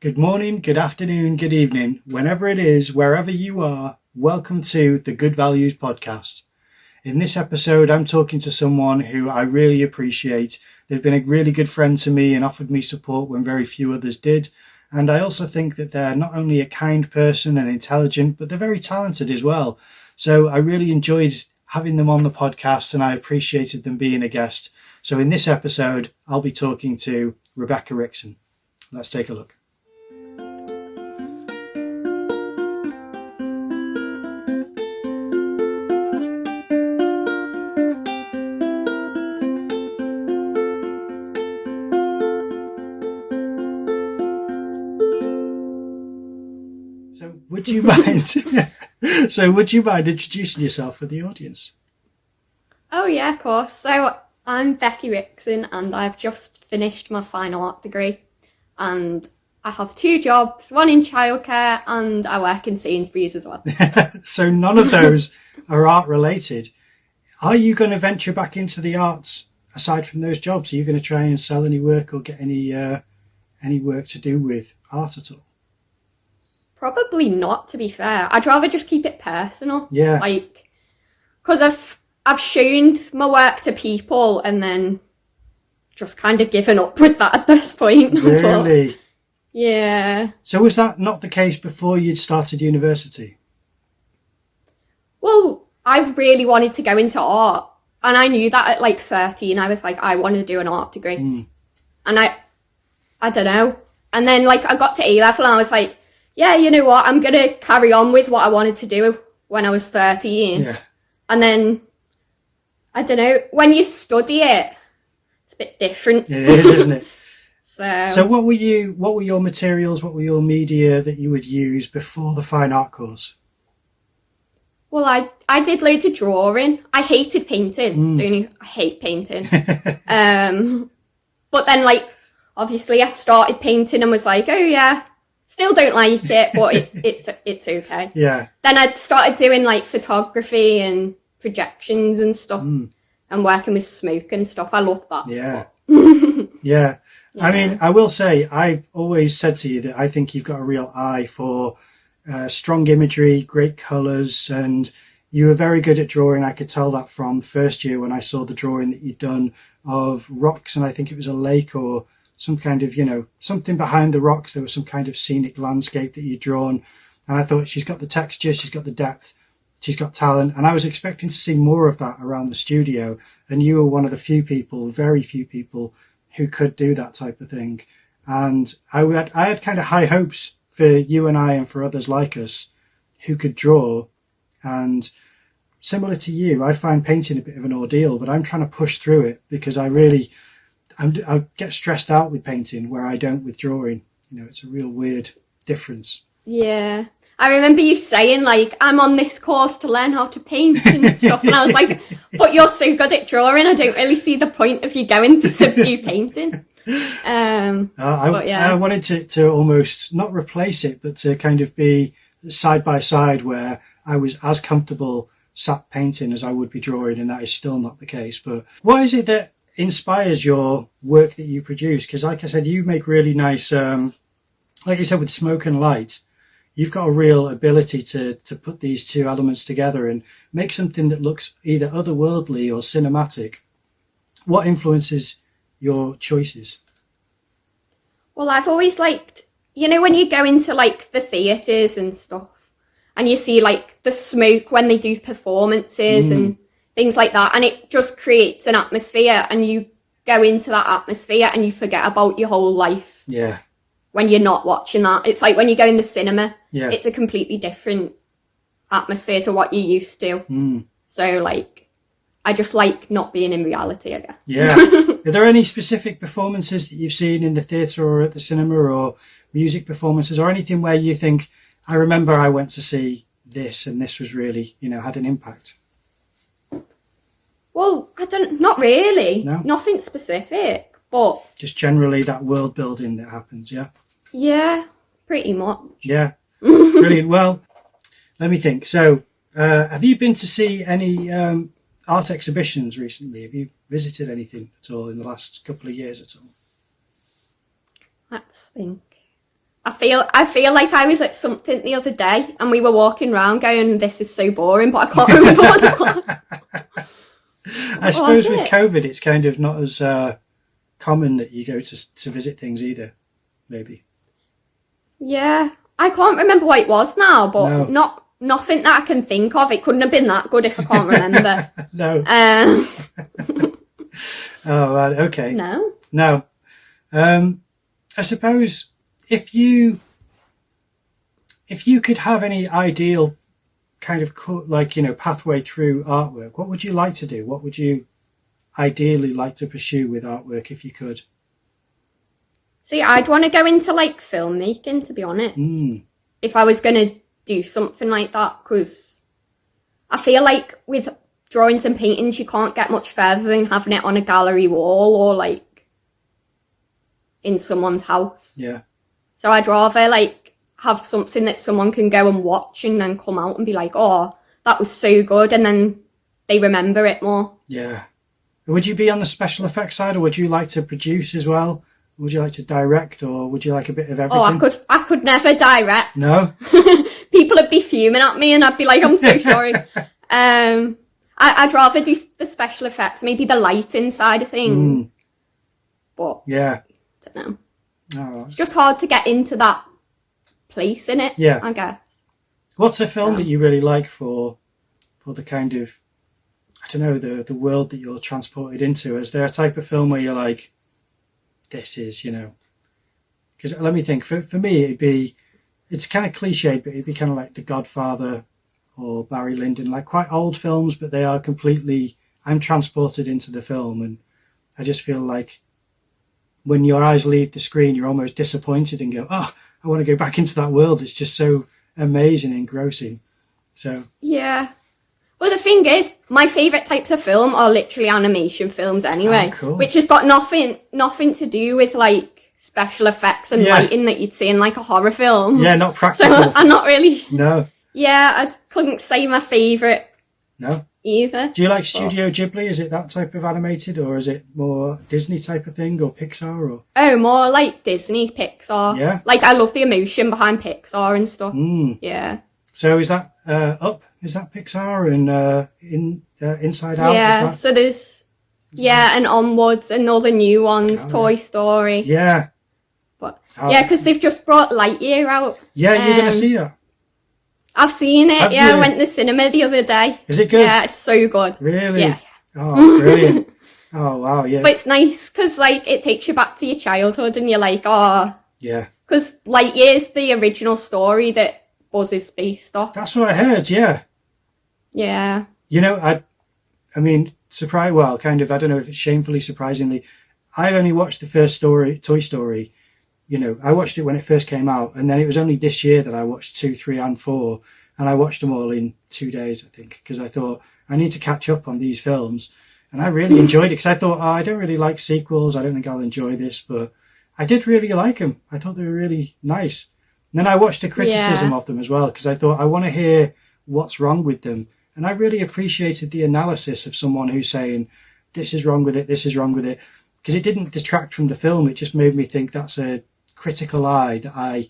Good morning, good afternoon, good evening, whenever it is, wherever you are, welcome to the Good Values podcast. In this episode, I'm talking to someone who I really appreciate. They've been a really good friend to me and offered me support when very few others did. And I also think that they're not only a kind person and intelligent, but they're very talented as well. So I really enjoyed having them on the podcast and I appreciated them being a guest. So in this episode, I'll be talking to Becky Rixon. Let's take a look. Would you mind introducing yourself for the audience? Oh yeah, of course. So I'm Becky Rixon and I've just finished my final art degree and I have 2 jobs, one in childcare and I work in Sainsbury's as well. So none of those are art related. Are you going to venture back into the arts aside from those jobs? Are you going to try and sell any work or get any work to do with art at all? Probably not, to be fair. I'd rather just keep it personal. Yeah. Because I've shown my work to people and then just kind of given up with that at this point. Really? But, yeah. So was that not the case before you'd started university? Well, I really wanted to go into art. And I knew that at 13. I was like, I want to do an art degree. And I don't know. And then I got to A-level and I was like, yeah, you know what, I'm going to carry on with what I wanted to do when I was 13. Yeah. And then, I don't know, when you study it, it's a bit different. It is, isn't it? So what were your materials, what were your media that you would use before the fine art course? Well, I did loads of drawing. I hated painting. I hate painting. But then, obviously I started painting and was like, oh yeah, still don't like it, but it's okay. Yeah. Then I started doing photography and projections and stuff, and working with smoke and stuff. I love that. Yeah. Yeah. I mean, I will say, I've always said to you that I think you've got a real eye for strong imagery, great colours, and you were very good at drawing. I could tell that from first year when I saw the drawing that you'd done of rocks, and I think it was a lake or some kind of, something behind the rocks. There was some kind of scenic landscape that you'd drawn. And I thought, she's got the texture, she's got the depth, she's got talent. And I was expecting to see more of that around the studio. And you were one of the very few people who could do that type of thing. And I had kind of high hopes for you and I and for others like us who could draw. And similar to you, I find painting a bit of an ordeal, but I'm trying to push through it because I get stressed out with painting where I don't with drawing. It's a real weird difference. Yeah. I remember you saying, I'm on this course to learn how to paint and stuff. And I was like, but you're so good at drawing, I don't really see the point of you going to do painting. I wanted to almost not replace it, but to kind of be side by side where I was as comfortable sat painting as I would be drawing. And that is still not the case. But what is it that inspires your work that you produce? Because like I said, you make really nice, like you said, with smoke and light, you've got a real ability to put these two elements together and make something that looks either otherworldly or cinematic. What influences your choices? Well, I've always liked, when you go into the theatres and stuff and you see the smoke when they do performances and things like that, and it just creates an atmosphere and you go into that atmosphere and you forget about your whole life. Yeah. When you're not watching that. It's like when you go in the cinema, it's a completely different atmosphere to what you're used to. So I just like not being in reality, I guess. Yeah. Are there any specific performances that you've seen in the theatre or at the cinema or music performances or anything where you think, I remember I went to see this and this was really, had an impact? Well, not really. No? Nothing specific, but just generally that world building that happens, yeah? Yeah, pretty much. Yeah. Brilliant. Well, let me think. So, have you been to see any art exhibitions recently? Have you visited anything at all in the last couple of years at all? Let's think. I I feel like I was at something the other day and we were walking around going, this is so boring, but I can't remember what it was. I suppose with COVID, it's kind of not as common that you go to visit things either, maybe. Yeah, I can't remember what it was now, but nothing that I can think of. It couldn't have been that good if I can't remember. No. Oh, right, okay. No. I suppose if you could have any ideal kind of pathway through artwork, what would you like to do? What would you ideally like to pursue with artwork if you could? See, I'd want to go into like filmmaking, to be honest. If I was going to do something like that, because I feel like with drawings and paintings, you can't get much further than having it on a gallery wall or like in someone's house. Yeah. So I'd rather like have something that someone can go and watch and then come out and be like, oh, that was so good, and then they remember it more. Yeah. Would you be on the special effects side, or would you like to produce as well? Would you like to direct, or would you like a bit of everything? Oh, I could never direct. No? People would be fuming at me and I'd be like, I'm so sorry. I'd rather do the special effects, maybe the lighting side of things. But yeah, I don't know. Oh. It's just hard to get into that place in it, yeah. I guess. What's a film that you really like for the kind of, I don't know, the world that you're transported into? Is there a type of film where you're like, this is, because let me think, for me it's kind of cliched, but it'd be kind of like The Godfather or Barry Lyndon, like quite old films, but they are completely, I'm transported into the film, and I just feel like when your eyes leave the screen, you're almost disappointed and go, oh, I want to go back into that world. It's just so amazing, engrossing. So yeah. Well, the thing is, my favourite types of film are literally animation films anyway, cool. Which has got nothing to do with like special effects and lighting that you'd see in like a horror film. Yeah, not practical. So I'm not really. No. Yeah, I couldn't say my favourite. No. Either. Do you like Studio Ghibli? Is it that type of animated, or is it more Disney type of thing, or Pixar, or? Oh, more like Disney, Pixar. Yeah. Like I love the emotion behind Pixar and stuff. Yeah. So is that Up? Is that Pixar, and Inside Out? Yeah. So there's and Onwards and all the new ones, Toy Story. Yeah. But because they've just brought Lightyear out. Yeah, you're going to see that. I've seen it. Have you? I went to the cinema the other day. Is it good? Yeah, it's so good. Really? Yeah. Oh, brilliant. Oh, wow, yeah. But it's nice because like it takes you back to your childhood, and you're like, oh. Yeah. Because Lightyear's the original story that Buzz is based off. That's what I heard. Yeah. Yeah. I mean, surprise. Well, kind of. I don't know if it's shamefully surprisingly. I only watched the first Toy Story. I watched it when it first came out, and then it was only this year that I watched 2, 3, and 4, and I watched them all in 2 days, I think, because I thought I need to catch up on these films, and I really enjoyed it because I thought, I don't really like sequels. I don't think I'll enjoy this, but I did really like them. I thought they were really nice. And then I watched a criticism of them as well because I thought I want to hear what's wrong with them. And I really appreciated the analysis of someone who's saying, this is wrong with it, this is wrong with it. Because it didn't detract from the film. It just made me think that's a critical eye that I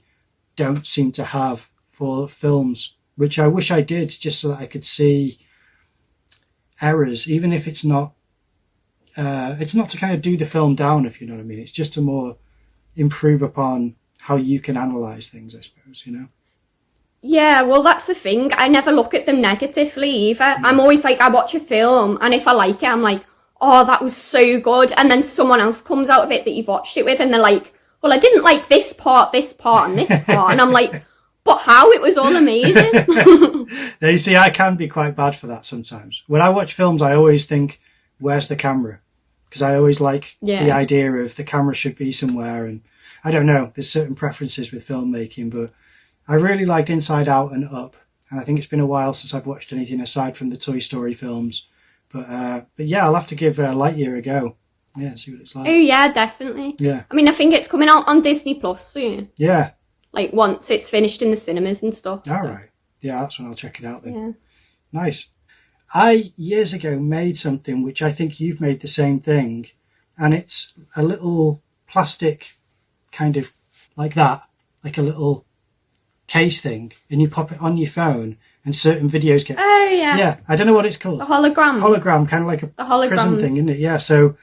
don't seem to have for films, which I wish I did, just so that I could see errors, even if it's not to kind of do the film down, if you know what I mean. It's just to more improve upon how you can analyse things, I suppose, Yeah, well, that's the thing. I never look at them negatively either. Yeah. I'm always like, I watch a film, and if I like it, I'm like, oh, that was so good. And then someone else comes out of it that you've watched it with, and they're like, well, I didn't like this part, and this part. And I'm like, but how? It was all amazing. Now, you see, I can be quite bad for that sometimes. When I watch films, I always think, where's the camera? Because I always like the idea of the camera should be somewhere. And I don't know, there's certain preferences with filmmaking, but I really liked Inside Out and Up. And I think it's been a while since I've watched anything aside from the Toy Story films. But yeah, I'll have to give Lightyear a go. Yeah, see what it's like. Oh, yeah, definitely. Yeah. I mean, I think it's coming out on Disney Plus soon. Yeah. Like, once it's finished in the cinemas and stuff. All right. Yeah, that's when I'll check it out then. Yeah. Nice. I, years ago, made something which I think you've made the same thing. And it's a little plastic kind of like that. like a little case thing, and you pop it on your phone, and certain videos get. Oh yeah. Yeah, I don't know what it's called. The hologram. Hologram, kind of like a prism thing, isn't it? Yeah. So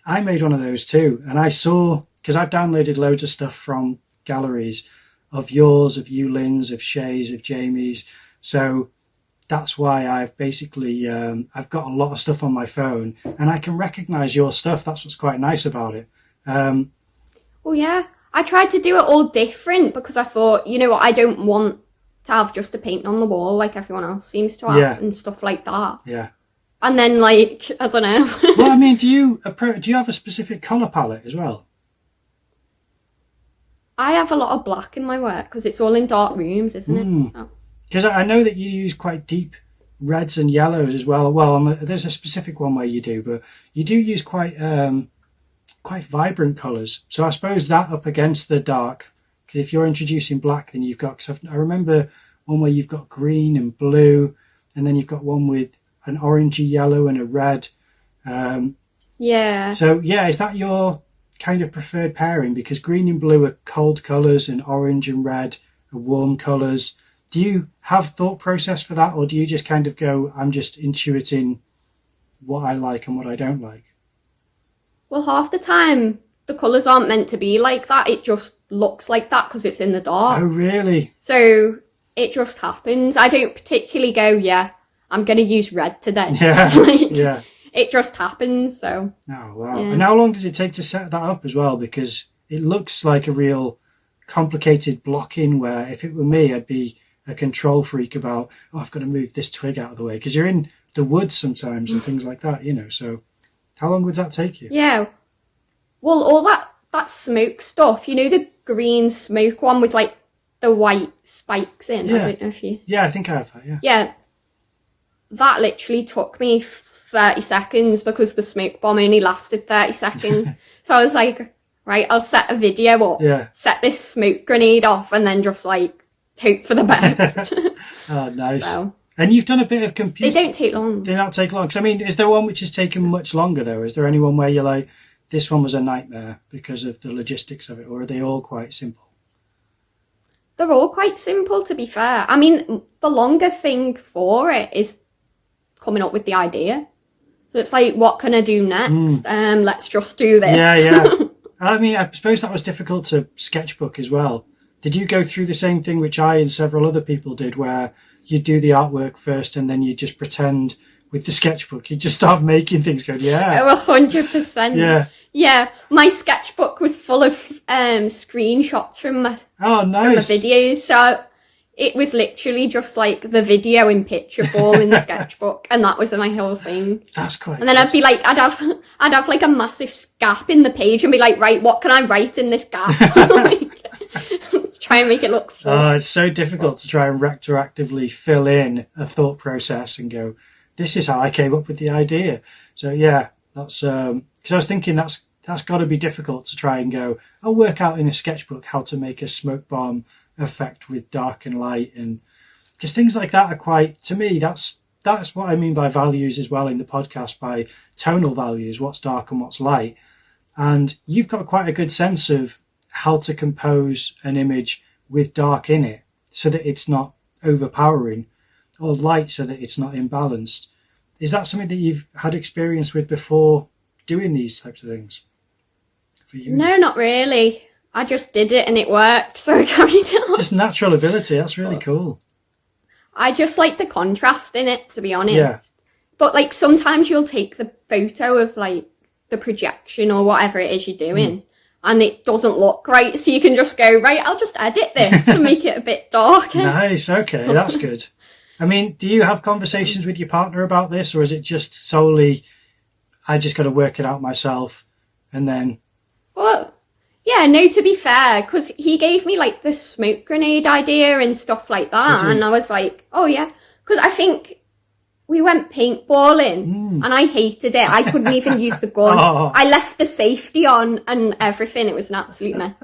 I made one of those too, and I saw, because I've downloaded loads of stuff from galleries of yours, of you, Lynn's, of Shay's, of Jamie's. So that's why I've basically I've got a lot of stuff on my phone, and I can recognise your stuff. That's what's quite nice about it. Well, yeah, I tried to do it all different because I thought, you know what, I don't want to have just a painting on the wall like everyone else seems to have and stuff like that. Yeah. And then, like, I don't know. Well, I mean, do you have a specific colour palette as well? I have a lot of black in my work because it's all in dark rooms, isn't it? So. Because I know that you use quite deep reds and yellows as well. Well, there's a specific one where you do, but you do use quite vibrant colours. So I suppose that up against the dark, because if you're introducing black, then you've got, cause I remember one where you've got green and blue, and then you've got one with an orangey yellow and a red. Yeah. So, yeah, is that your kind of preferred pairing? Because green and blue are cold colours and orange and red are warm colours. Do you have thought process for that, or do you just kind of go, I'm just intuiting what I like and what I don't like? Well, half the time the colours aren't meant to be like that. It just looks like that because it's in the dark. Oh, really? So it just happens. I don't particularly go, yeah, I'm going to use red today. Yeah, yeah. It just happens, so. Oh, wow. Yeah. And how long does it take to set that up as well? Because it looks like a real complicated blocking where if it were me, I'd be a control freak about, I've got to move this twig out of the way. Because you're in the woods sometimes and things like that, so how long would that take you? Yeah. Well, all that smoke stuff, the green smoke one with, like, the white spikes in. Yeah. I don't know if you... Yeah, I think I have that, yeah. Yeah. That literally took me 30 seconds because the smoke bomb only lasted 30 seconds. So I was like, right, I'll set a video up, set this smoke grenade off, and then just, like, hope for the best. Oh, nice. So, and you've done a bit of computer. they don't take long. They don't take long. Because, I mean, is there one which has taken much longer, though? Is there anyone where you're like, this one was a nightmare because of the logistics of it, or are they all quite simple? They're all quite simple, to be fair. I mean, the longer thing for it is coming up with the idea. So it's like, what can I do next? Let's just do this. Yeah. I mean, I suppose that was difficult to sketchbook as well. Did you go through the same thing which I and several other people did, where you do the artwork first and then you just pretend with the sketchbook, you just start making things go, yeah. Oh, 100%. Yeah. Yeah, my sketchbook was full of screenshots from my videos. So it was literally just like the video in picture form in the sketchbook, and that was my whole thing. That's quite. And then I'd be like, I'd have like a massive gap in the page, and be like, right, what can I write in this gap? Try and make it look full. Oh, it's so difficult to try and retroactively fill in a thought process and go, this is how I came up with the idea. So yeah, that's because I was thinking that's got to be difficult to try and go, I'll work out in a sketchbook how to make a smoke bomb effect with dark and light, and because things like that are quite, to me, that's what I mean by values as well in the podcast, by tonal values, what's dark and what's light. And you've got quite a good sense of how to compose an image with dark in it so that it's not overpowering, or light so that it's not imbalanced. Is that something that you've had experience with before doing these types of things for you? No, not really. I just did it and it worked, so I carried it on. Just natural ability. That's really cool. I just like the contrast in it, to be honest. Yeah. But like sometimes you'll take the photo of like the projection or whatever it is you're doing, and it doesn't look right, so you can just go, right, I'll just edit this to make it a bit darker. Nice. Okay, that's good. I mean, do you have conversations with your partner about this, or is it just solely, I just got to work it out myself, and then... Well, yeah, no, to be fair, because he gave me, like, the smoke grenade idea and stuff like that, and I was like, oh, yeah, because I think we went paintballing, and I hated it. I couldn't even use the gun. Oh. I left the safety on and everything. It was an absolute mess.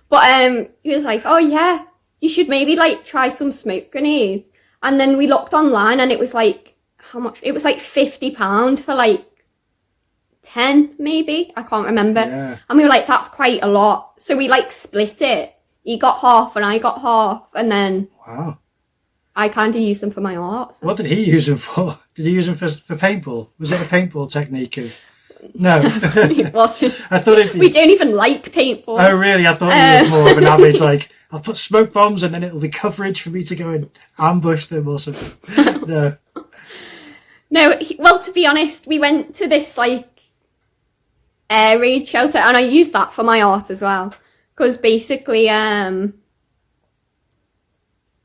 But he was like, oh, yeah, you should maybe, like, try some smoke grenades. And then we looked online and it was like, how much? It was like £50 for like 10 maybe. I can't remember. Yeah. And we were like, that's quite a lot. So we like split it he got half and I got half, and then Wow. I kind of used them for my art. So. What did he use them for? Did he use them for paintball? Was it a paintball technique of... No. It wasn't. I thought it... We don't even like paintball. Oh, really? I thought he was more of an avid, like, I'll put smoke bombs and then it'll be coverage for me to go and ambush them or something. No. No, well, to be honest, we went to this, like, air raid shelter, and I used that for my art as well. Because basically,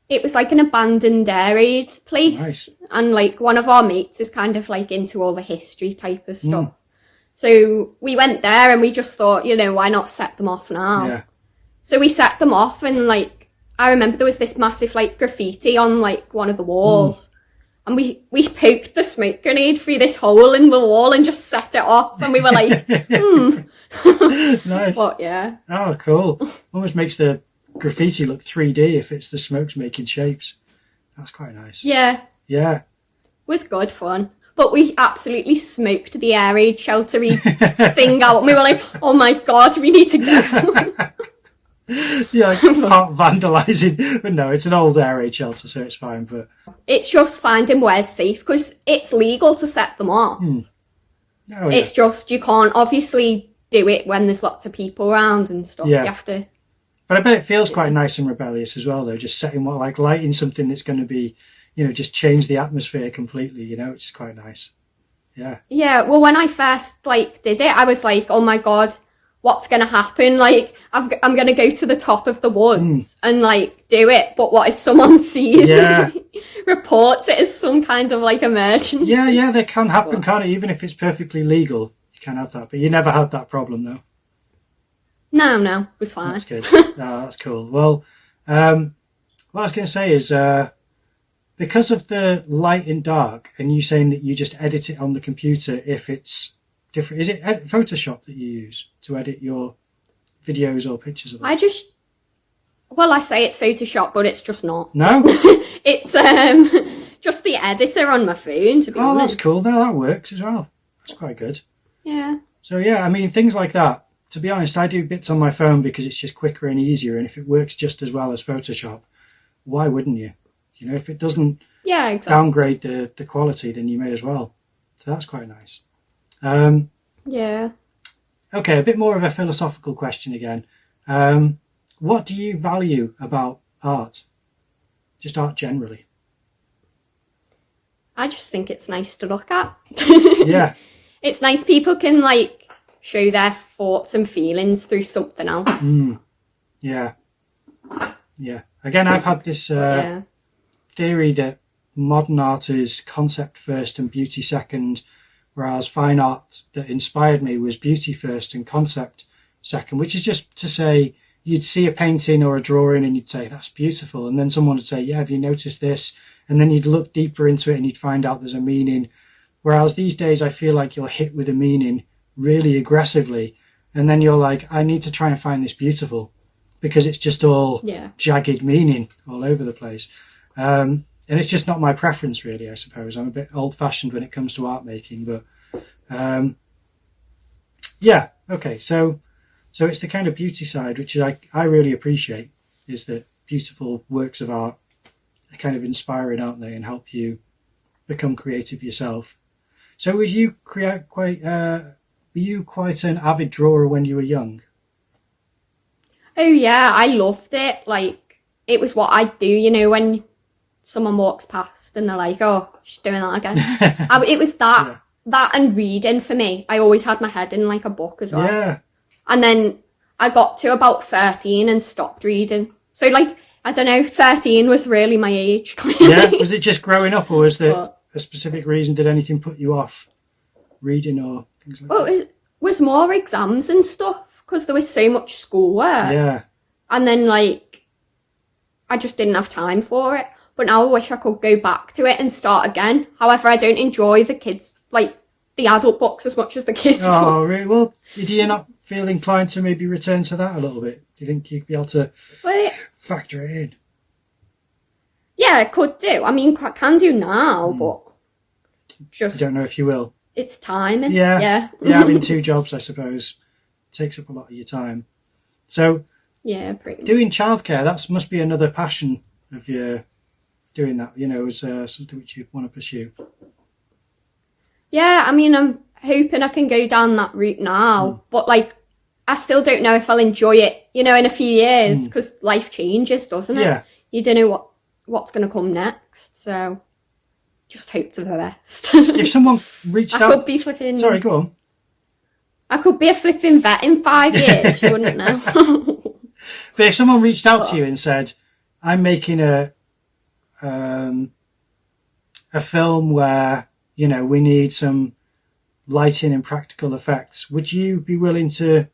it was like an abandoned air raid place. Nice. And, like, one of our mates is kind of, like, into all the history type of stuff. So we went there and we just thought, you know, why not set them off now? Yeah. So we set them off, and, like, I remember there was this massive, like, graffiti on, like, one of the walls. And we poked the smoke grenade through this hole in the wall and just set it off. And we were like, Nice. But, yeah. Oh, cool. Almost makes the graffiti look 3D if it's the smokes making shapes. That's quite nice. Yeah. Yeah. It was good fun. But we absolutely smoked the air raid sheltery thing out. And we were like, oh my God, we need to go. Yeah, like part vandalising. But no, it's an old air raid shelter, so it's fine. But It's just finding where's safe, because it's legal to set them off. Oh, yeah. It's just, you can't obviously do it when there's lots of people around and stuff. Yeah. You have to... But I bet it feels quite nice and rebellious as well, though, just setting what, like lighting something that's going to be, you know, just change the atmosphere completely, you know, which is quite nice. Yeah. Yeah, well, when I first, like, did it, I was like, oh my God, what's going to happen? Like, I'm going to go to the top of the woods and, like, do it. But what if someone sees and reports it as some kind of, like, emergency? Yeah, they can happen, can't it? Even if it's perfectly legal, you can have that. But you never had that problem, though. No, it was fine. That's good. Oh, that's cool. Well, what I was going to say is, because of the light and dark, and you saying that you just edit it on the computer if it's different, is it Photoshop that you use to edit your videos or pictures of them? I say it's Photoshop, but it's just not. No? It's just the editor on my phone, to be honest. Oh, that's cool. No, that works as well. That's quite good. Yeah. So, yeah, I mean, things like that. To be honest, I do bits on my phone because it's just quicker and easier. And if it works just as well as Photoshop, why wouldn't you? You know, if it doesn't downgrade the quality, then you may as well. So that's quite nice. Yeah. Okay, a bit more of a philosophical question again. What do you value about art? Just art generally. I just think it's nice to look at. Yeah. It's nice people can, like, show their thoughts and feelings through something else. Yeah. Again, I've had this theory that modern art is concept first and beauty second, whereas fine art that inspired me was beauty first and concept second, which is just to say you'd see a painting or a drawing and you'd say, that's beautiful. And then someone would say, yeah, have you noticed this? And then you'd look deeper into it and you'd find out there's a meaning. Whereas these days I feel like you're hit with a meaning really aggressively, and then you're like, I need to try and find this beautiful, because it's just all jagged meaning all over the place. And it's just not my preference, really, I suppose. I'm a bit old-fashioned when it comes to art making, but okay, so it's the kind of beauty side which I really appreciate, is that beautiful works of art are kind of inspiring, aren't they, and help you become creative yourself. So were you quite an avid drawer when you were young? Oh yeah, I loved it. Like, it was what I'd do, you know, when someone walks past and they're like, oh, she's doing that again. It was that and reading for me. I always had my head in, like, a book as well. Yeah. And then I got to about 13 and stopped reading. So, like, I don't know, 13 was really my age. Yeah, was it just growing up, or was there a specific reason? Did anything put you off reading or things like that? Well, it was more exams and stuff, because there was so much schoolwork. Yeah. And then, like, I just didn't have time for it. But now I wish I could go back to it and start again. However, I don't enjoy the kids, like, the adult books as much as the kids books. Oh, really? Well, do you not feel inclined to maybe return to that a little bit? Do you think you'd be able to factor it in? Yeah, I could do. I mean, I can do now, but just... I don't know if you will. It's time. Yeah, having two jobs, I suppose, takes up a lot of your time. So Yeah, pretty much. Doing childcare, that must be another passion of your doing that, you know, as something which you want to pursue. Yeah, I mean, I'm hoping I can go down that route now, but like, I still don't know if I'll enjoy it, you know, in a few years, because life changes, doesn't it? Yeah. You don't know what's going to come next, so just hope for the best. If someone reached out... I could be flipping... Sorry, go on. I could be a flipping vet in 5 years, you wouldn't know. But if someone reached out to you and said, I'm making a film where, you know, we need some lighting and practical effects, would you be willing to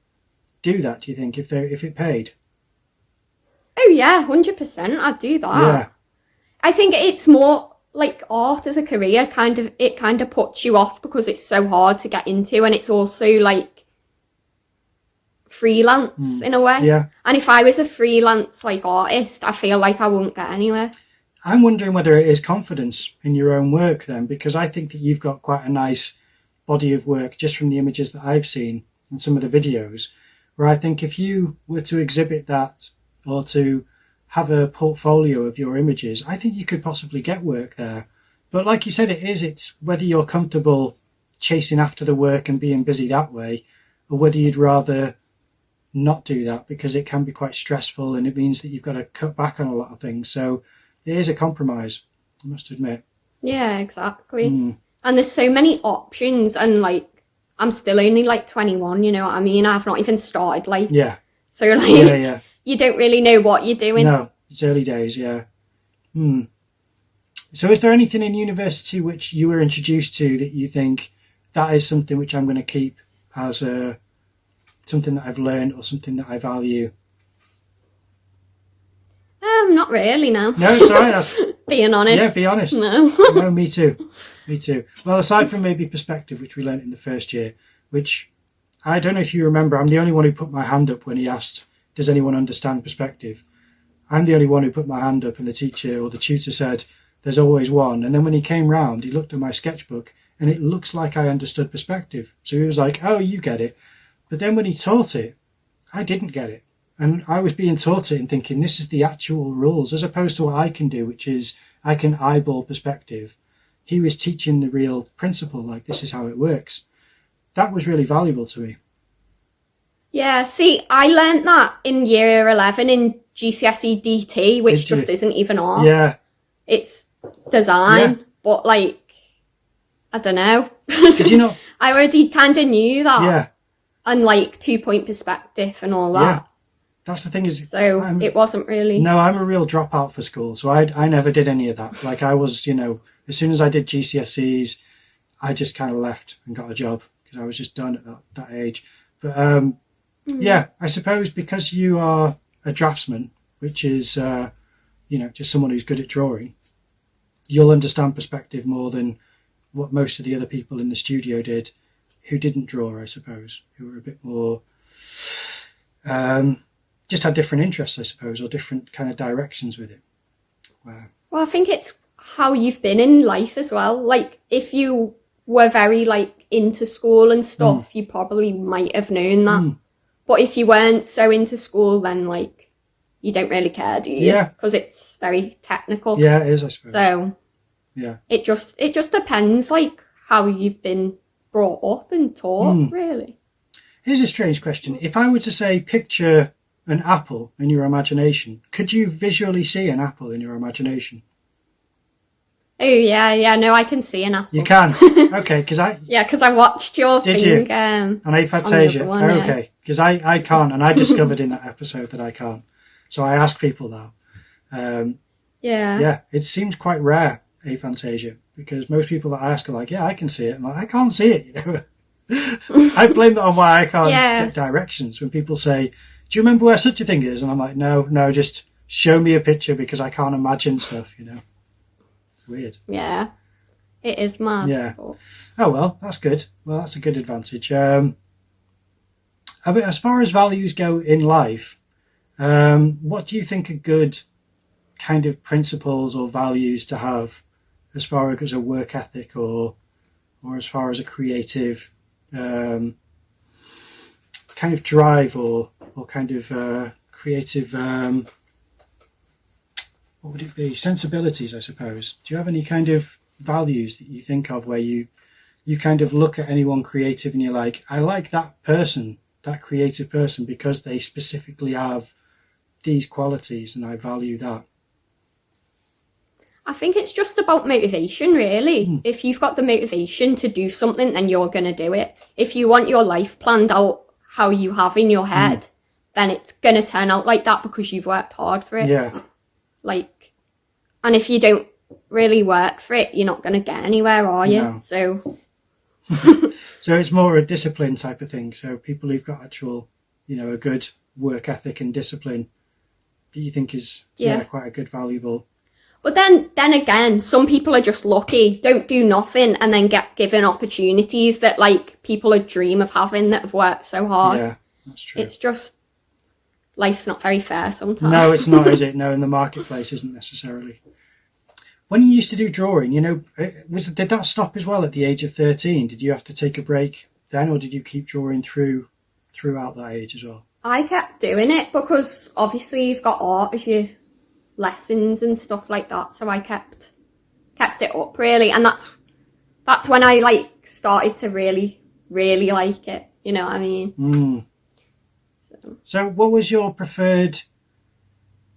do that, do you think, if it paid? Oh yeah, 100%, I'd do that. Yeah. I think it's more like art as a career, it kind of puts you off because it's so hard to get into, and it's also like freelance in a way. Yeah. And if I was a freelance like artist, I feel like I wouldn't get anywhere. I'm wondering whether it is confidence in your own work then, because I think that you've got quite a nice body of work just from the images that I've seen and some of the videos, where I think if you were to exhibit that or to have a portfolio of your images, I think you could possibly get work there. But like you said, it's whether you're comfortable chasing after the work and being busy that way, or whether you'd rather not do that, because it can be quite stressful and it means that you've got to cut back on a lot of things. So it is a compromise, I must admit. Yeah, exactly. And there's so many options, and like, I'm still only like 21, you know what I mean? I've not even started, like. Yeah. So like, Yeah. You don't really know what you're doing. No, it's early days, yeah. So is there anything in university which you were introduced to that you think that is something which I'm going to keep as something that I've learned or something that I value? Not really, no. No, it's all right. That's, being honest. Yeah, be honest. No. No, me too. Me too. Well, aside from maybe perspective, which we learnt in the first year, which I don't know if you remember, I'm the only one who put my hand up when he asked, does anyone understand perspective? I'm the only one who put my hand up, and the teacher or the tutor said, there's always one. And then when he came round, he looked at my sketchbook and it looks like I understood perspective. So he was like, oh, you get it. But then when he taught it, I didn't get it. And I was being taught it and thinking, this is the actual rules, as opposed to what I can do, which is I can eyeball perspective. He was teaching the real principle, like this is how it works. That was really valuable to me. Yeah, see, I learnt that in year 11 in GCSE DT, which just isn't even art. Yeah. It's design, but like, I don't know. Did you not? I already kind of knew that. Yeah. And like 2-point perspective and all that. Yeah. That's the thing is... So it wasn't really... No, I'm a real dropout for school, so I never did any of that. Like I was, you know, as soon as I did GCSEs, I just kind of left and got a job because I was just done at that age. But yeah, I suppose because you are a draftsman, which is, you know, just someone who's good at drawing, you'll understand perspective more than what most of the other people in the studio did who didn't draw, I suppose, who were a bit more... just had different interests, I suppose, or different kind of directions with it. Wow. Well, I think it's how you've been in life as well. Like, if you were very, like, into school and stuff, you probably might have known that. But if you weren't so into school, then, like, you don't really care, do you? Yeah. Because it's very technical. Yeah, it is, I suppose. So, yeah. It just depends, like, how you've been brought up and taught, really. Here's a strange question. If I were to say picture an apple in your imagination, could you visually see an apple in your imagination? Oh, yeah, no, I can see an apple. You can? Okay, because I... Yeah, because I watched your Did thing. You? And aphantasia. Okay, because I can't, and I discovered in that episode that I can't. So I ask people now. Yeah. Yeah, it seems quite rare, aphantasia, because most people that I ask are like, yeah, I can see it. I'm like, I can't see it, you know. I blame that on why I can't get directions. When people say, do you remember where such a thing is? And I'm like, no, just show me a picture because I can't imagine stuff, you know. It's weird. Yeah, it is mad. Yeah. Oh, well, that's good. Well, that's a good advantage. I mean, as far as values go in life, what do you think are good kind of principles or values to have as far as a work ethic or as far as a creative kind of drive or kind of creative, what would it be? Sensibilities, I suppose. Do you have any kind of values that you think of where you kind of look at anyone creative and you're like, I like that person, that creative person, because they specifically have these qualities and I value that? I think it's just about motivation, really. If you've got the motivation to do something, then you're going to do it. If you want your life planned out how you have in your head, then it's going to turn out like that because you've worked hard for it. Yeah. Like, and if you don't really work for it, you're not going to get anywhere, are you? No. So So it's more a discipline type of thing. So people who've got actual, a good work ethic and discipline that you think is quite a good, valuable. But then again, some people are just lucky, don't do nothing, and then get given opportunities that like people would dream of having that have worked so hard. Yeah, that's true. It's just, life's not very fair sometimes. No, it's not, is it? No, in the marketplace isn't necessarily. When you used to do drawing, did that stop as well at the age of 13? Did you have to take a break then, or did you keep drawing throughout that age as well? I kept doing it because obviously you've got art as your lessons and stuff like that, so I kept it up really, and that's when I like started to really like it, you know what I mean? So what was your preferred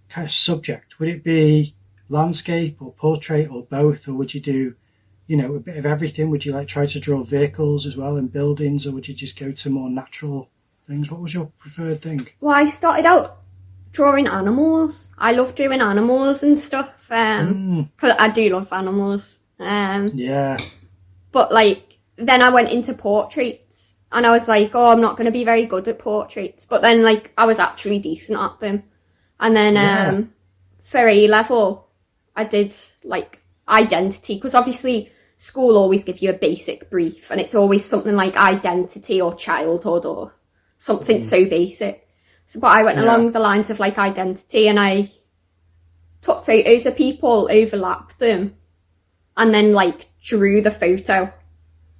kind of subject? Would it be landscape or portrait or both, or would you do a bit of everything? Would you like try to draw vehicles as well and buildings, or would you just go to more natural things? What was your preferred thing? Well, I started out drawing animals. I love doing animals and stuff, because I do love animals. Yeah. But like, then I went into portraits, and I was like, oh, I'm not going to be very good at portraits. But then like, I was actually decent at them. And then for A-level, I did like identity, because obviously school always give you a basic brief, and it's always something like identity or childhood or something so basic. But I went along the lines of like identity, and I took photos of people, overlapped them, and then like drew the photo,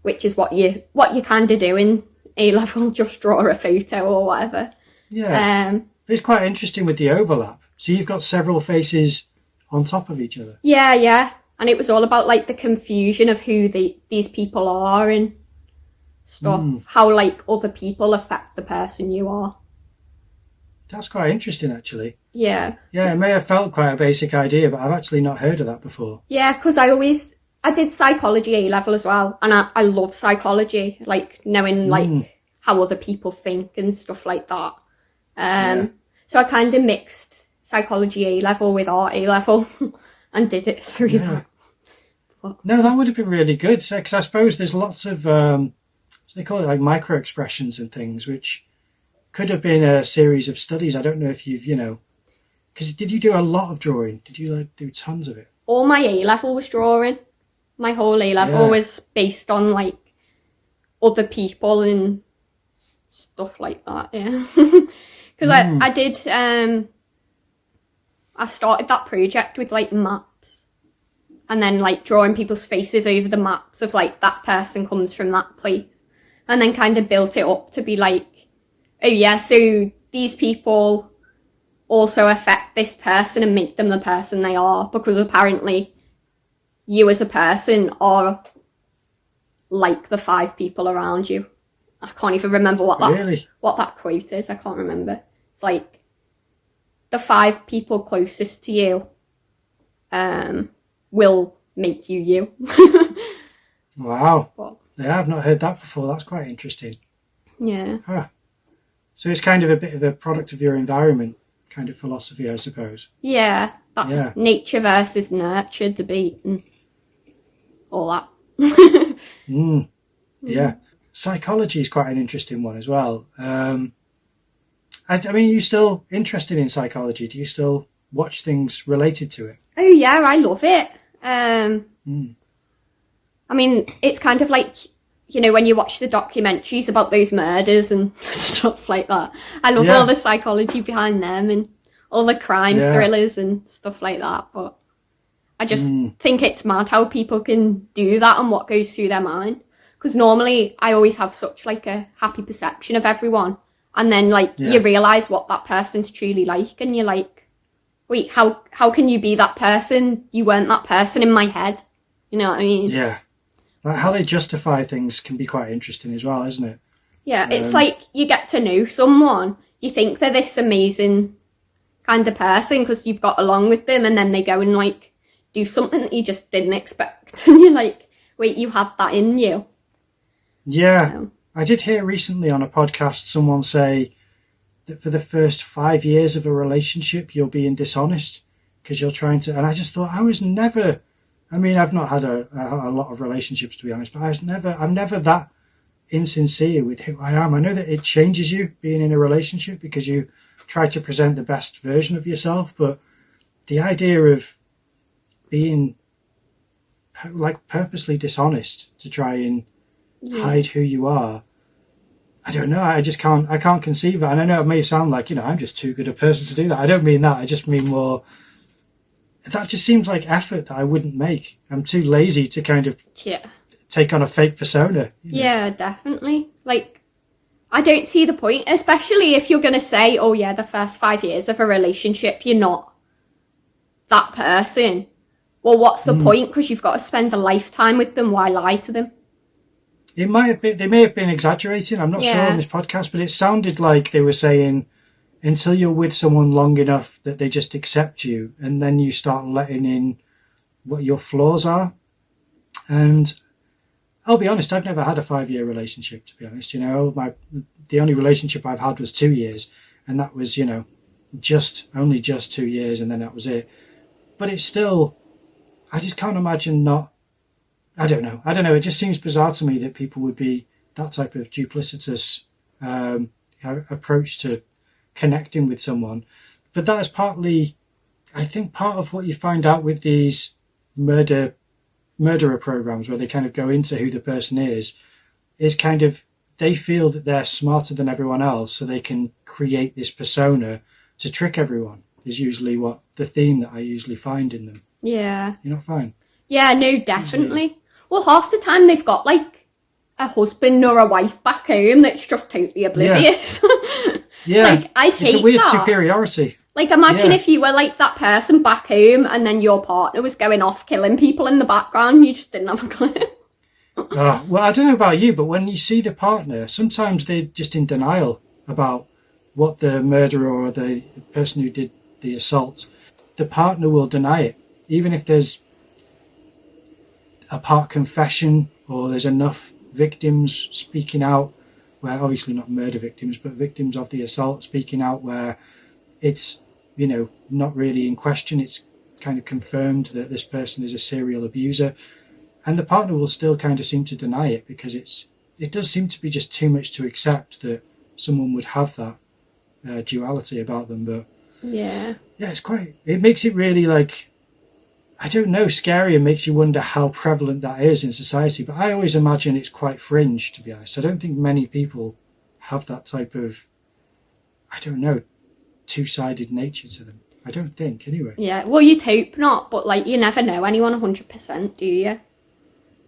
which is what you kind of do in A-level, just draw a photo or whatever. Yeah. It's quite interesting with the overlap. So you've got several faces on top of each other. Yeah. And it was all about like the confusion of who these people are and stuff, how like other people affect the person you are. That's quite interesting, actually. Yeah. Yeah, it may have felt quite a basic idea, but I've actually not heard of that before. Yeah, because I did psychology A-level as well, and I love psychology, like knowing like how other people think and stuff like that. So I kind of mixed psychology A-level with art A-level and did it through that. But... No, that would have been really good, because I suppose there's lots of, they call it like micro expressions and things, which could have been a series of studies. I don't know if you've, because did you do a lot of drawing? Did you like do tons of it? All my A-level was drawing. My whole A-level was based on like other people and stuff like that, yeah. Because I did, I started that project with like maps, and then like drawing people's faces over the maps of like that person comes from that place, and then kind of built it up to be like, oh yeah, so these people also affect this person and make them the person they are, because apparently you as a person are like the 5 people around you. I can't even remember what that quote is. I can't remember. It's like the 5 people closest to you will make you. Wow. Yeah, I've not heard that before. That's quite interesting. Yeah. Huh. So it's kind of a bit of a product of your environment kind of philosophy, I suppose. Yeah. Nature versus nurture debate and all that. Yeah. Psychology is quite an interesting one as well. I mean, are you still interested in psychology? Do you still watch things related to it? Oh yeah, I love it. I mean, it's kind of like, when you watch the documentaries about those murders and stuff like that. I love all the psychology behind them and all the crime thrillers and stuff like that. But I just think it's mad how people can do that and what goes through their mind. Because normally I always have such like a happy perception of everyone. And then, like, you realise what that person's truly like, and you're like, wait, how can you be that person? You weren't that person in my head. You know what I mean? Yeah. Like how they justify things can be quite interesting as well, isn't it? Yeah, it's like you get to know someone, you think they're this amazing kind of person because you've got along with them, and then they go and, like, do something that you just didn't expect. And you're like, wait, you have that in you. Yeah. So. I did hear recently on a podcast someone say that for the first 5 years of a relationship, you're being dishonest because you're trying to... And I just thought, I was never... I mean, I've not had a lot of relationships, to be honest, but I'm never that insincere with who I am. I know that it changes you being in a relationship because you try to present the best version of yourself, but the idea of being like purposely dishonest to try and hide who you are, I don't know. I can't conceive it. And I know it may sound like, I'm just too good a person to do that. I don't mean that. I just mean more, that just seems like effort that I wouldn't make. I'm too lazy to kind of take on a fake persona. Yeah, definitely. Like, I don't see the point, especially if you're going to say, oh yeah, the first 5 years of a relationship, you're not that person. Well, what's the point? Because you've got to spend a lifetime with them. Why lie to them? It might have been, they may have been exaggerating. I'm not sure on this podcast, but it sounded like they were saying until you're with someone long enough that they just accept you, and then you start letting in what your flaws are. And I'll be honest, I've never had a 5-year relationship, to be honest. The only relationship I've had was 2 years, and that was, only just 2 years, and then that was it. But it's still, I just can't imagine not. I don't know. It just seems bizarre to me that people would be that type of duplicitous approach to connecting with someone. But that is partly, I think, part of what you find out with these murderer programs, where they kind of go into who the person is kind of, they feel that they're smarter than everyone else, so they can create this persona to trick everyone, is usually what the theme that I usually find in them. Yeah. You're not fine? Yeah, no, definitely. Well, half the time they've got, like, a husband or a wife back home that's just totally oblivious. Yeah. Like, I'd hate it's a weird that. superiority. Like, imagine if you were, like, that person back home and then your partner was going off killing people in the background and you just didn't have a clue. Well, I don't know about you, but when you see the partner, sometimes they're just in denial about what the murderer or the person who did the assault, the partner will deny it. Even if there's a part confession or there's enough victims speaking out, where obviously not murder victims, but victims of the assault speaking out, where it's, not really in question. It's kind of confirmed that this person is a serial abuser, and the partner will still kind of seem to deny it because it does seem to be just too much to accept that someone would have that duality about them. But it makes it really, like, I don't know, scary, and makes you wonder how prevalent that is in society. But I always imagine it's quite fringe, to be honest. I don't think many people have that type of, I don't know, two-sided nature to them. I don't think, anyway. Yeah, well, you'd hope not, but, like, you never know anyone 100%, do you?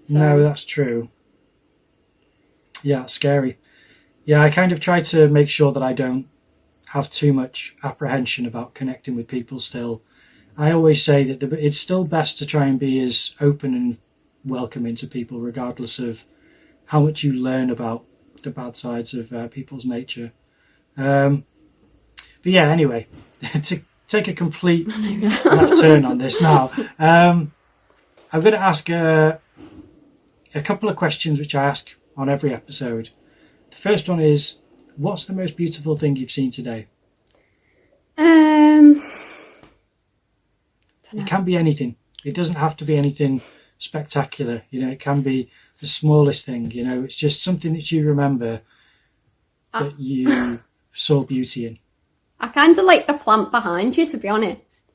So. No, that's true. Yeah, it's scary. Yeah, I kind of try to make sure that I don't have too much apprehension about connecting with people still. I always say that it's still best to try and be as open and welcoming to people, regardless of how much you learn about the bad sides of people's nature. But yeah, anyway, to take a complete left turn on this now, I'm going to ask a couple of questions which I ask on every episode. The first one is, what's the most beautiful thing you've seen today? It can be anything. It doesn't have to be anything spectacular. It can be the smallest thing. It's just something that you remember that you saw beauty in. I kind of like the plant behind you, to be honest.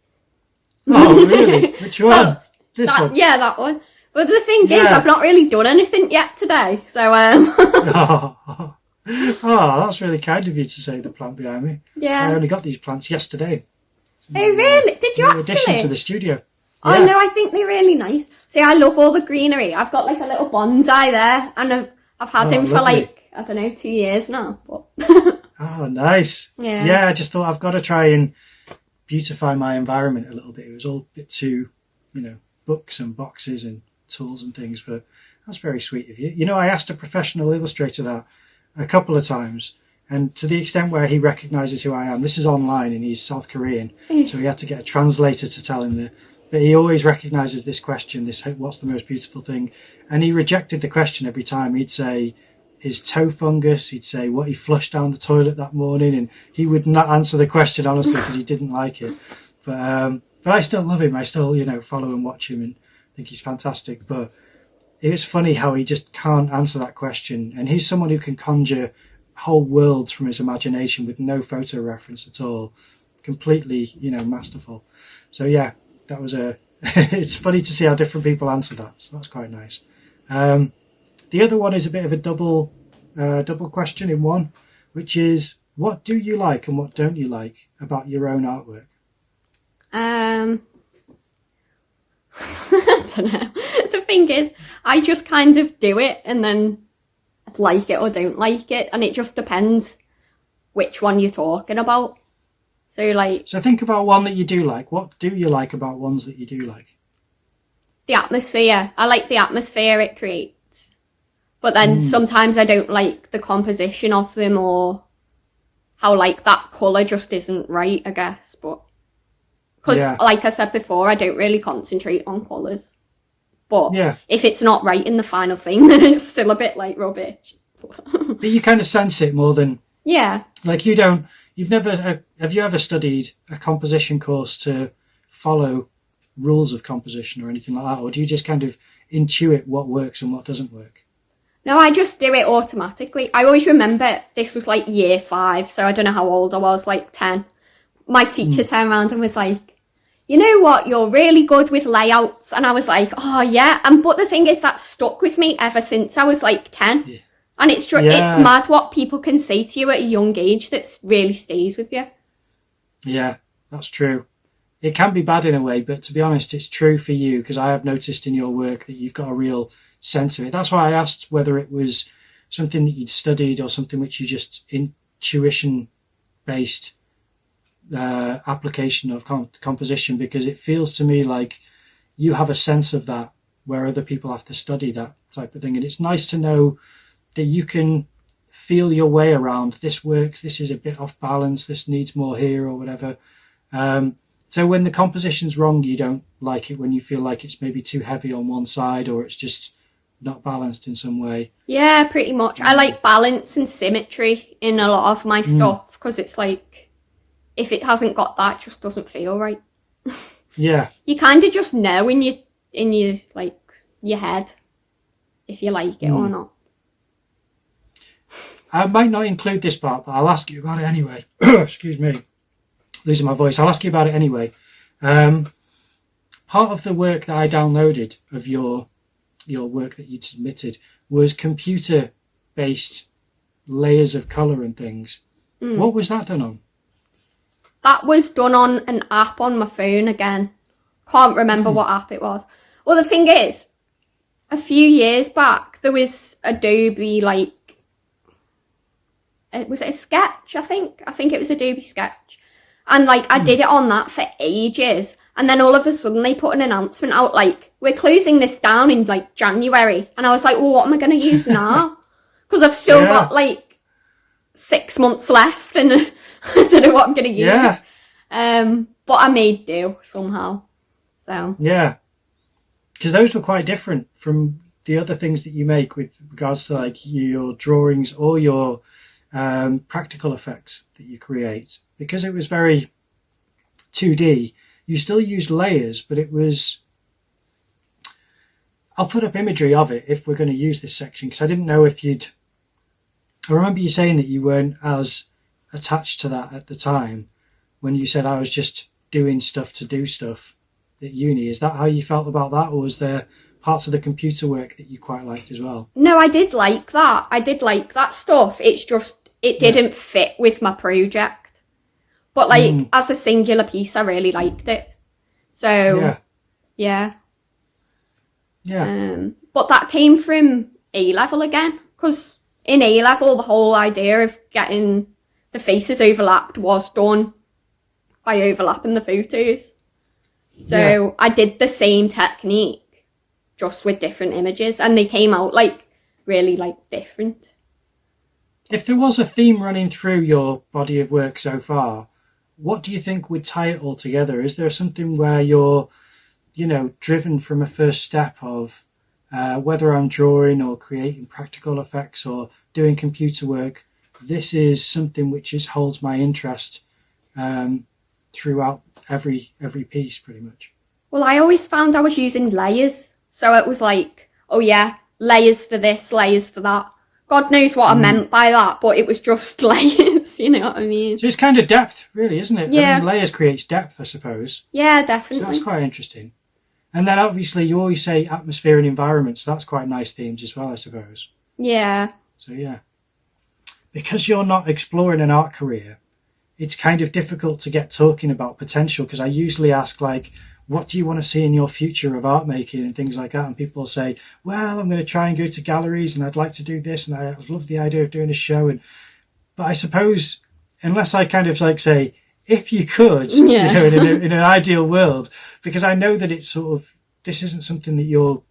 Oh, really? Which one? This one? Yeah, that one. But the thing is, I've not really done anything yet today. So, Oh, that's really kind of you to say the plant behind me. Yeah. I only got these plants yesterday. Oh, really? Did you actually? Addition to the studio. Oh, no, I think they're really nice. See, I love all the greenery. I've got, like, a little bonsai there, and I've had him for, lovely. like, I don't know, 2 years now. But Oh, nice. Yeah. I just thought I've got to try and beautify my environment a little bit. It was all a bit too, books and boxes and tools and things, but that's very sweet of you. I asked a professional illustrator that a couple of times, and to the extent where he recognizes who I am, this is online and he's South Korean, so he had to get a translator to tell him that. But he always recognizes this question, what's the most beautiful thing? And he rejected the question every time. He'd say his toe fungus, he'd say what he flushed down the toilet that morning, and he would not answer the question honestly because he didn't like it. But I still love him. I still, follow and watch him and think he's fantastic. But it's funny how he just can't answer that question. And he's someone who can conjure whole worlds from his imagination with no photo reference at all. Completely, masterful. So yeah, that was it's funny to see how different people answer that. So that's quite nice. The other one is a bit of a double question in one, which is, what do you like and what don't you like about your own artwork? I don't know. The thing is, I just kind of do it and then I'd like it or don't like it, and it just depends which one you're talking about. So think about one that you do like. What do you like about ones that you do like? The atmosphere. I like the atmosphere it creates. But then sometimes I don't like the composition of them, or how that colour just isn't right, I guess. But because like I said before, I don't really concentrate on colours. But if it's not right in the final thing, then it's still a bit rubbish. But you kind of sense it more than... Yeah. Have you ever studied a composition course to follow rules of composition or anything like that? Or do you just kind of intuit what works and what doesn't work? No, I just do it automatically. I always remember this was year 5, so I don't know how old I was, 10. My teacher turned around and was like, you know what, you're really good with layouts. And I was like, oh yeah. But the thing is, that stuck with me ever since I was 10. Yeah. And it's mad what people can say to you at a young age that really stays with you. Yeah, that's true. It can be bad in a way, but to be honest, it's true for you, because I have noticed in your work that you've got a real sense of it. That's why I asked whether it was something that you'd studied or something which you just intuition-based application of composition, because it feels to me like you have a sense of that where other people have to study that type of thing. And it's nice to know that you can feel your way around. This works, this is a bit off balance, this needs more here or whatever. So when the composition's wrong, you don't like it when you feel like it's maybe too heavy on one side or it's just not balanced in some way. Yeah, pretty much. I like balance and symmetry in a lot of my stuff, because it's if it hasn't got that, it just doesn't feel right. Yeah. You kind of just know in your your head if you like it or not. I might not include this part, but I'll ask you about it anyway. Excuse me. Losing my voice. I'll ask you about it anyway. Part of the work that I downloaded of your work that you'd submitted was computer-based layers of colour and things. What was that done on? That was done on an app on my phone again. Can't remember what app it was. Well, the thing is, a few years back, there was Adobe, was it a Sketch, I think? I think it was Adobe Sketch. And, I did it on that for ages. And then all of a sudden they put an announcement out, we're closing this down in, January. And I was like, well, what am I going to use now? Because I've still got, 6 months left and I don't know what I'm going to use. Yeah. But I made do somehow. So. Yeah. Because those were quite different from the other things that you make with regards to, your drawings or your practical effects that you create. Because it was very 2D, you still used layers, but it was... I'll put up imagery of it if we're going to use this section, because I didn't know if you'd... I remember you saying that you weren't as attached to that at the time when you said I was just doing stuff to do stuff at uni. Is that how you felt about that, or was there parts of the computer work that you quite liked as well? No, I did like that. I did like that stuff. It's just, it didn't fit with my project. But as a singular piece, I really liked it. So, yeah. But that came from A-level again, because in A-level, the whole idea of getting the faces overlapped was done by overlapping the photos. So I did the same technique, just with different images, and they came out like really like different. If there was a theme running through your body of work so far, what do you think would tie it all together? Is there something where you're, driven from a first step of whether I'm drawing or creating practical effects or doing computer work, this is something which holds my interest throughout every piece pretty much? Well, I always found I was using layers. So it was like, oh yeah, layers for this, layers for that. God knows what I meant by that, but it was just layers, you know what I mean? So it's kind of depth, really, isn't it? Yeah. I mean, layers creates depth, I suppose. Yeah, definitely. So that's quite interesting. And then obviously you always say atmosphere and environment, so that's quite nice themes as well, I suppose. Yeah. So yeah. Because you're not exploring an art career, it's kind of difficult to get talking about potential, because I usually ask, like, what do you want to see in your future of art making and things like that? And people say, well, I'm going to try and go to galleries and I'd like to do this and I love the idea of doing a show. But I suppose, unless I kind of like say, if you could, in an ideal world, because I know that it's sort of, this isn't something that you're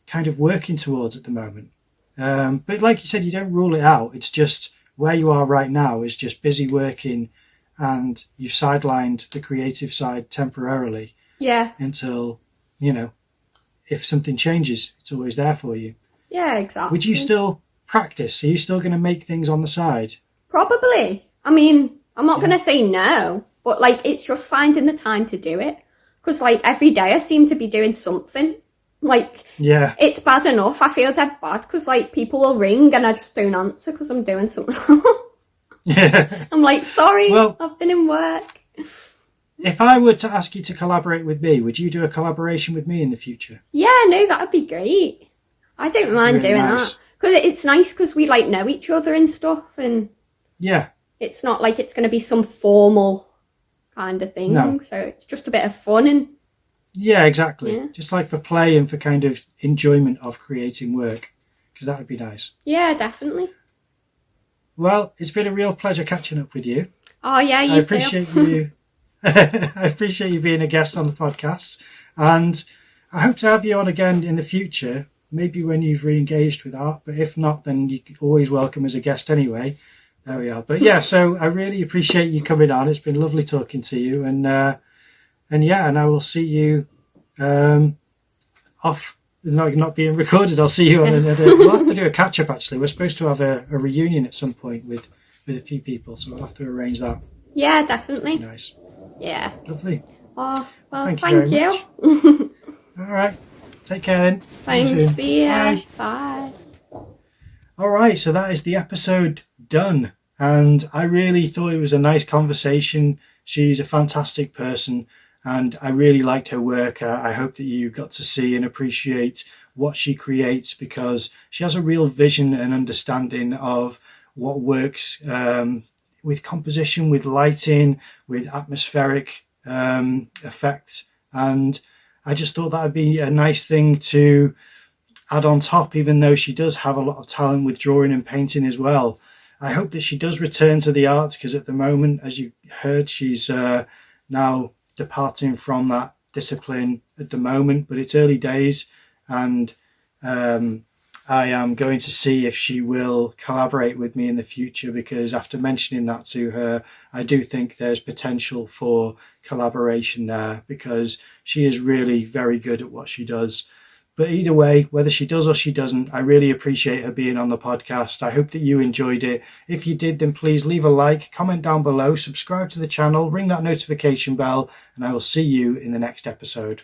kind of working towards at the moment. But like you said, you don't rule it out. It's just where you are right now is just busy working, and you've sidelined the creative side temporarily. Yeah. Until, if something changes, it's always there for you. Yeah, exactly. Would you still practice? Are you still going to make things on the side? Probably. I mean, I'm not going to say no, but like, it's just finding the time to do it. Because like every day I seem to be doing something. Like, yeah, it's bad enough. I feel dead bad because like people will ring and I just don't answer because I'm doing something wrong. Yeah. I'm like, sorry, well, I've been in work. If I were to ask you to collaborate with me, would you do a collaboration with me in the future? Yeah, no, that would be great. I don't mind really doing nice. that. Because it's nice because we like know each other and stuff, and yeah, it's not like it's going to be some formal kind of thing. No. So it's just a bit of fun. And yeah, exactly. Yeah. Just like for play and for kind of enjoyment of creating work, because that would be nice. Yeah, definitely. Well, it's been a real pleasure catching up with you. Oh yeah, you I appreciate you. I appreciate you being a guest on the podcast, and I hope to have you on again in the future. Maybe when you've re-engaged with art, but if not, then you're always welcome as a guest anyway. There we are. But yeah, so I really appreciate you coming on. It's been lovely talking to you, and I will see you off. Not being recorded. I'll see you on another. We'll have to do a catch up. Actually, we're supposed to have a reunion at some point with a few people, so we'll have to arrange that. Yeah, definitely. Nice. Yeah. Lovely. Oh, well, Thank thank you very you. All right. Take care then. Thanks. See ya. Bye. Bye. All right. So that is the episode done. And I really thought it was a nice conversation. She's a fantastic person, and I really liked her work. I hope that you got to see and appreciate what she creates, because she has a real vision and understanding of what works with composition, with lighting, with atmospheric effects. And I just thought that would be a nice thing to add on top, even though she does have a lot of talent with drawing and painting as well. I hope that she does return to the arts, because at the moment, as you heard, she's now departing from that discipline at the moment, but it's early days, and I am going to see if she will collaborate with me in the future, because after mentioning that to her, I do think there's potential for collaboration there, because she is really very good at what she does. But either way, whether she does or she doesn't, I really appreciate her being on the podcast. I hope that you enjoyed it. If you did, then please leave a like, comment down below, subscribe to the channel, ring that notification bell, and I will see you in the next episode.